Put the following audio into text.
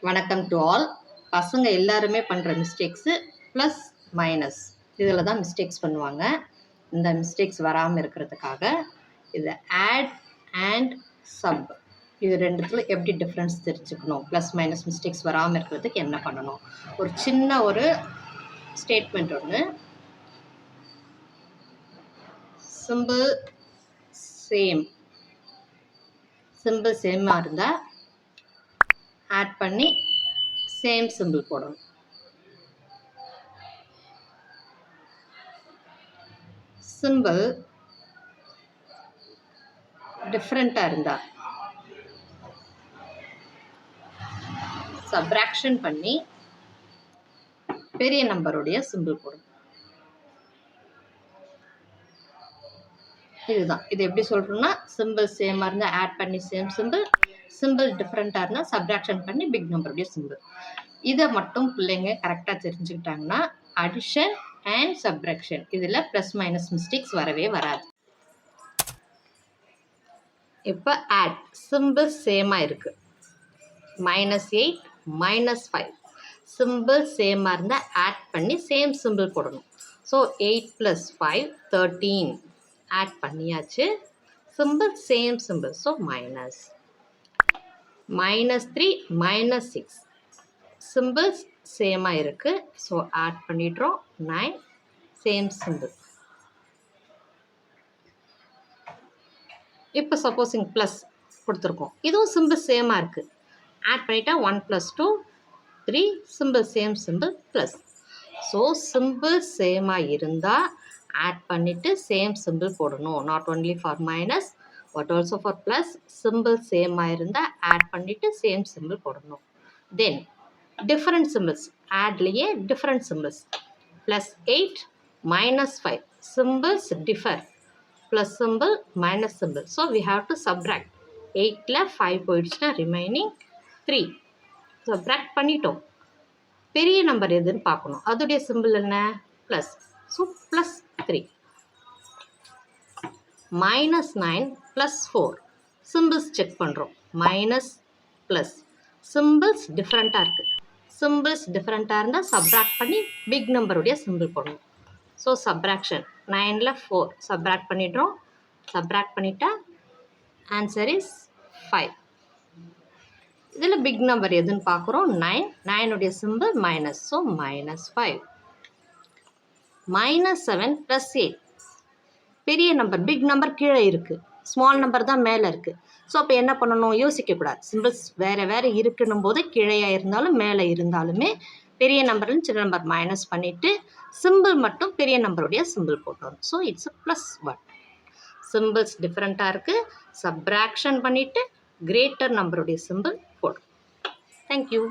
வணக்கம் to all. பசங்க எல்லாருமே பண்ணுற மிஸ்டேக்ஸு ப்ளஸ் மைனஸ் இதில் தான் மிஸ்டேக்ஸ் பண்ணுவாங்க. இந்த மிஸ்டேக்ஸ் வராமல் இருக்கிறதுக்காக இது ஆட் அண்ட் சப் இது ரெண்டுத்தில் எப்படி டிஃப்ரென்ஸ் தெரிஞ்சுக்கணும், ப்ளஸ் மைனஸ் மிஸ்டேக்ஸ் வராமல் இருக்கிறதுக்கு என்ன பண்ணணும், ஒரு சின்ன ஒரு ஸ்டேட்மெண்ட் ஒன்று. சிம்பிள் சேமாக இருந்தால் ஆட் பண்ணி சேம் சிம்பிள் போடணும். சிம்பிள் டிஃப்ரெண்ட்டாக இருந்தால் சப்ராக்ஷன் பண்ணி பெரிய நம்பருடைய சிம்பிள் போடணும். இதுதான். இது எப்படி சொல்கிறோம்னா, சிம்பிள் சேமாக இருந்தால் ஆட் பண்ணி சேம் சிம்பிள் டிஃப்ரெண்ட்டாக இருந்தால் சப்ராக்ஷன் பண்ணி பிக் நம்பருடைய சிம்பிள். இதை மட்டும் பிள்ளைங்க கரெக்டாக தெரிஞ்சுக்கிட்டாங்கன்னா அடிஷன் அண்ட் சப்ராக்ஷன் இதில் ப்ளஸ் மைனஸ் மிஸ்டேக்ஸ் வரவே வராது. இப்போ ஆட் சிம்பிள் சேமாக இருக்குது. -8 -5 சிம்பிள் சேமாக இருந்தால் ஆட் பண்ணி சேம் சிம்பிள் போடணும். ஸோ 8 + 5 13 ஆட் பண்ணியாச்சு. Simple same simple, so -3 -6 symbols சேமாக இருக்குது. ஸோ ஆட் பண்ணிடுறோம். 9 சேம் சிம்பிள். இப்போ சப்போஸிங் ப்ளஸ் கொடுத்துருக்கோம், இதுவும் சிம்பிள் சேமாக இருக்குது. ஆட் பண்ணிட்டா 1 + 2 3 symbol same symbol plus. So symbol சேமாக இருந்தால் ஆட் பண்ணிவிட்டு சேம் சிம்பிள் போடணும். Not only for minus but also for plus. Symbol சேமாக இருந்தால் ஆட் பண்ணிவிட்டு சேம் சிம்பிள் போடணும். தென் டிஃப்ரெண்ட் சிம்பிள்ஸ், ஆட்லேயே different symbols. +8 -5 symbols differ. Plus symbol minus symbol. So we have to subtract. 8ல் 5 போயிடுச்சுன்னா remaining 3 subtract பண்ணிட்டோம். பெரிய நம்பர் எதுன்னு பார்க்கணும், அதோடைய சிம்பிள் என்ன? ப்ளஸ். ஸோ +3 -9 + 4 சிம்பிள்ஸ் செக் பண்ணுறோம். மைனஸ் ப்ளஸ் சிம்பிள்ஸ் டிஃப்ரெண்ட்டாக இருக்குது. சிம்பிள்ஸ் டிஃப்ரெண்ட்டாக இருந்தால் சப்ராக்ட் பண்ணி பிக் நம்பருடைய சிம்பிள் போடணும். ஸோ சப்ராக்ஷன் 9ல் 4 சப்ராக்ட் பண்ணிடுறோம். சப்ராக்ட் பண்ணிட்டா ஆன்சர் இஸ் 5. இதில் பிக் நம்பர் எதுன்னு பார்க்குறோம். 9 உடைய சிம்பிள் மைனஸ். ஸோ -5 -7 + 8 பெரிய நம்பர், பிக் நம்பர் கீழே இருக்குது, ஸ்மால் நம்பர் தான் மேலே இருக்குது. ஸோ அப்போ என்ன பண்ணணும், யோசிக்கக்கூடாது. சிம்பிள்ஸ் வேறு வேறு இருக்குன்னும் போது கீழே இருந்தாலும் மேலே இருந்தாலுமே பெரிய நம்பர்னு சின்ன நம்பர் மைனஸ் பண்ணிவிட்டு சிம்பிள் மட்டும் பெரிய நம்பருடைய சிம்பிள் போட்டோம். So it's +1. சிம்பிள்ஸ் டிஃப்ரெண்ட்டாக இருக்குது, சப்ராக்ஷன் பண்ணிவிட்டு கிரேட்டர் நம்பருடைய சிம்பிள் போடும். தேங்க்யூ.